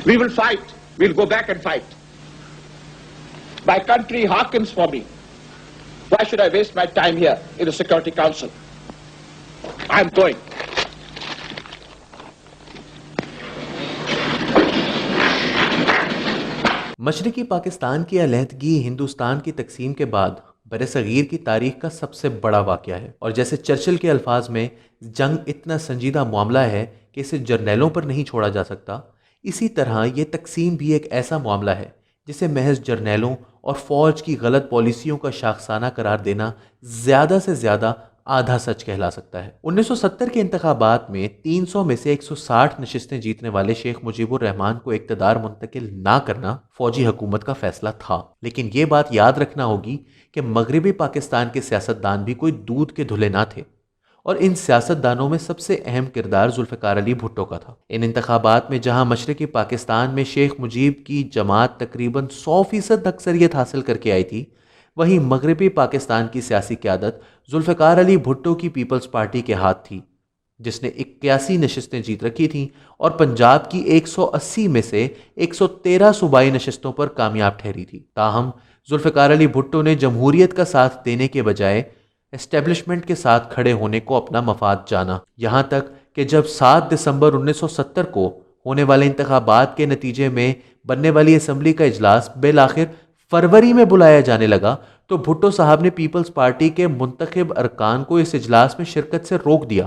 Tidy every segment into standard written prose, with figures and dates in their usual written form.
We will fight. We'll go back and fight. My country hearkens for me. Why should I waste my time here in the Security Council? I'm going. مشرقی پاکستان کی علیحدگی ہندوستان کی تقسیم کے بعد برصغیر کی تاریخ کا سب سے بڑا واقعہ ہے، اور جیسے چرچل کے الفاظ میں جنگ اتنا سنجیدہ معاملہ ہے کہ اسے جرنیلوں پر نہیں چھوڑا جا سکتا، اسی طرح یہ تقسیم بھی ایک ایسا معاملہ ہے جسے محض جرنیلوں اور فوج کی غلط پالیسیوں کا شاخسانہ قرار دینا زیادہ سے زیادہ آدھا سچ کہلا سکتا ہے۔ 1970 کے انتخابات میں 300 میں سے 160 نشستیں جیتنے والے شیخ مجیب الرحمان کو اقتدار منتقل نہ کرنا فوجی حکومت کا فیصلہ تھا، لیکن یہ بات یاد رکھنا ہوگی کہ مغربی پاکستان کے سیاستدان بھی کوئی دودھ کے دھلے نہ تھے، اور ان سیاستدانوں میں سب سے اہم کردار ذوالفقار علی بھٹو کا تھا۔ ان انتخابات میں جہاں مشرقی پاکستان میں شیخ مجیب کی جماعت تقریباً 100% اکثریت حاصل کر کے آئی تھی، وہیں مغربی پاکستان کی سیاسی قیادت ذوالفقار علی بھٹو کی پیپلز پارٹی کے ہاتھ تھی، جس نے 81 نشستیں جیت رکھی تھیں اور پنجاب کی 180 میں سے 113 صوبائی نشستوں پر کامیاب ٹھہری تھی۔ تاہم ذوالفقار علی بھٹو نے جمہوریت کا ساتھ دینے کے بجائے اسٹیبلشمنٹ کے ساتھ کھڑے ہونے کو اپنا مفاد جانا، یہاں تک کہ جب 7 دسمبر 1970 کو ہونے والے انتخابات کے نتیجے میں بننے والی اسمبلی کا اجلاس بالآخر فروری میں بلایا جانے لگا تو بھٹو صاحب نے پیپلز پارٹی کے منتخب ارکان کو اس اجلاس میں شرکت سے روک دیا،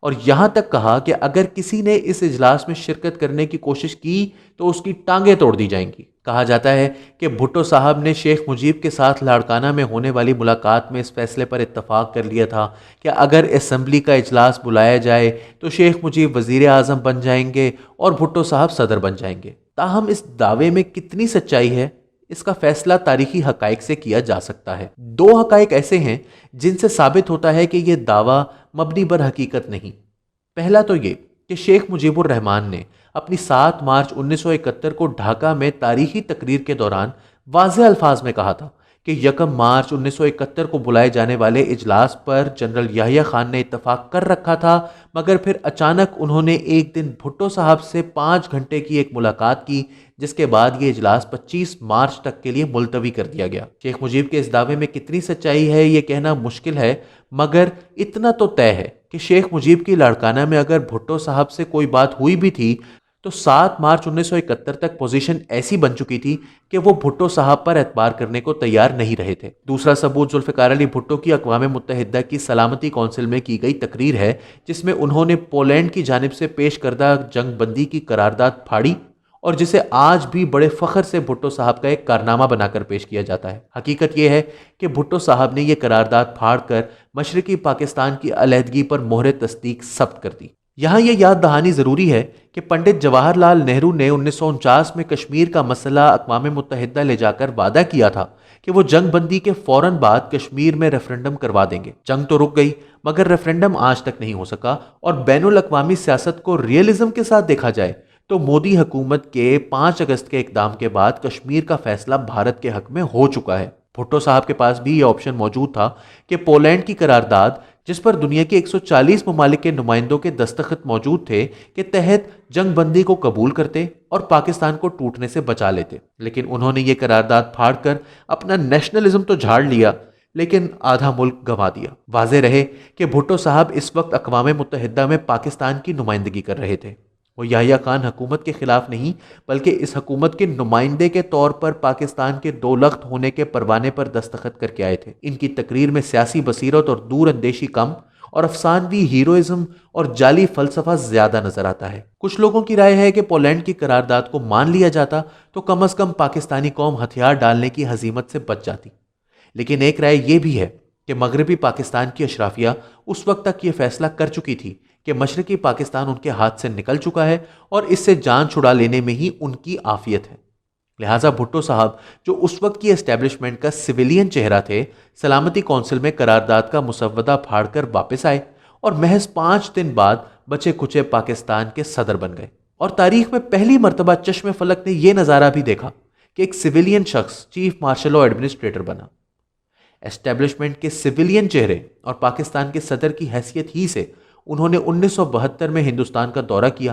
اور یہاں تک کہا کہ اگر کسی نے اس اجلاس میں شرکت کرنے کی کوشش کی تو اس کی ٹانگیں توڑ دی جائیں گی۔ کہا جاتا ہے کہ بھٹو صاحب نے شیخ مجیب کے ساتھ لاڑکانہ میں ہونے والی ملاقات میں اس فیصلے پر اتفاق کر لیا تھا کہ اگر اسمبلی کا اجلاس بلایا جائے تو شیخ مجیب وزیر اعظم بن جائیں گے اور بھٹو صاحب صدر بن جائیں گے۔ تاہم اس دعوے میں کتنی سچائی ہے، اس کا فیصلہ تاریخی حقائق سے کیا جا سکتا ہے۔ 2 حقائق ایسے ہیں جن سے ثابت ہوتا ہے کہ یہ دعویٰ مبنی بر حقیقت نہیں۔ پہلا تو یہ کہ شیخ مجیب الرحمان نے اپنی 7 مارچ 1971 کو ڈھاکہ میں تاریخی تقریر کے دوران واضح الفاظ میں کہا تھا کہ 1 مارچ 1971 کو بلائے جانے والے اجلاس پر جنرل یحییٰ خان نے اتفاق کر رکھا تھا، مگر پھر اچانک انہوں نے ایک دن بھٹو صاحب سے 5 گھنٹے کی ایک ملاقات کی، جس کے بعد یہ اجلاس 25 مارچ تک کے لیے ملتوی کر دیا گیا۔ شیخ مجیب کے اس دعوے میں کتنی سچائی ہے یہ کہنا مشکل ہے، مگر اتنا تو طے ہے کہ شیخ مجیب کی لاڑکانہ میں اگر بھٹو صاحب سے کوئی بات ہوئی بھی تھی تو 7 مارچ 1971 تک پوزیشن ایسی بن چکی تھی کہ وہ بھٹو صاحب پر اعتبار کرنے کو تیار نہیں رہے تھے۔ دوسرا ثبوت ذوالفقار علی بھٹو کی اقوام متحدہ کی سلامتی کونسل میں کی گئی تقریر ہے، جس میں انہوں نے پولینڈ کی جانب سے پیش کردہ جنگ بندی کی قرارداد پھاڑی، اور جسے آج بھی بڑے فخر سے بھٹو صاحب کا ایک کارنامہ بنا کر پیش کیا جاتا ہے۔ حقیقت یہ ہے کہ بھٹو صاحب نے یہ قرارداد پھاڑ کر مشرقی پاکستان کی علیحدگی پر مہر تصدیق ثبت کر دی۔ یہاں یہ یاد دہانی ضروری ہے کہ پنڈت جواہر لال نہرو نے 1949 میں کشمیر کا مسئلہ اقوام متحدہ لے جا کر وعدہ کیا تھا کہ وہ جنگ بندی کے فوراً بعد کشمیر میں ریفرنڈم کروا دیں گے۔ جنگ تو رک گئی، مگر ریفرنڈم آج تک نہیں ہو سکا، اور بین الاقوامی سیاست کو ریئلزم کے ساتھ دیکھا جائے تو مودی حکومت کے 5 اگست کے اقدام کے بعد کشمیر کا فیصلہ بھارت کے حق میں ہو چکا ہے۔ بھٹو صاحب کے پاس بھی یہ آپشن موجود تھا کہ پولینڈ کی قرارداد، جس پر دنیا کے 140 ممالک کے نمائندوں کے دستخط موجود تھے، کے تحت جنگ بندی کو قبول کرتے اور پاکستان کو ٹوٹنے سے بچا لیتے، لیکن انہوں نے یہ قرارداد پھاڑ کر اپنا نیشنلزم تو جھاڑ لیا، لیکن آدھا ملک گنوا دیا۔ واضح رہے کہ بھٹو صاحب اس وقت اقوام متحدہ میں پاکستان کی نمائندگی کر رہے تھے۔ وہ یحییٰ خان حکومت کے خلاف نہیں، بلکہ اس حکومت کے نمائندے کے طور پر پاکستان کے 2 لخت ہونے کے پروانے پر دستخط کر کے آئے تھے۔ ان کی تقریر میں سیاسی بصیرت اور دور اندیشی کم، اور افسانوی ہیروئزم اور جعلی فلسفہ زیادہ نظر آتا ہے۔ کچھ لوگوں کی رائے ہے کہ پولینڈ کی قرارداد کو مان لیا جاتا تو کم از کم پاکستانی قوم ہتھیار ڈالنے کی ہزیمت سے بچ جاتی، لیکن ایک رائے یہ بھی ہے کہ مغربی پاکستان کی اشرافیہ اس وقت تک یہ فیصلہ کر چکی تھی کہ مشرقی پاکستان ان کے ہاتھ سے نکل چکا ہے اور اس سے جان چھڑا لینے میں ہی ان کی عافیت ہے۔ لہٰذا بھٹو صاحب، جو اس وقت کی اسٹیبلشمنٹ کا سویلین چہرہ تھے، سلامتی کونسل میں قرارداد کا مسودہ پھاڑ کر واپس آئے اور محض 5 دن بعد بچے کھچے پاکستان کے صدر بن گئے۔ اور تاریخ میں پہلی مرتبہ چشم فلک نے یہ نظارہ بھی دیکھا کہ ایک سویلین شخص چیف مارشل اور ایڈمنسٹریٹر بنا۔ اسٹیبلشمنٹ کے سویلین چہرے اور پاکستان کے صدر کی حیثیت ہی سے انہوں نے 1972 میں ہندوستان کا دورہ کیا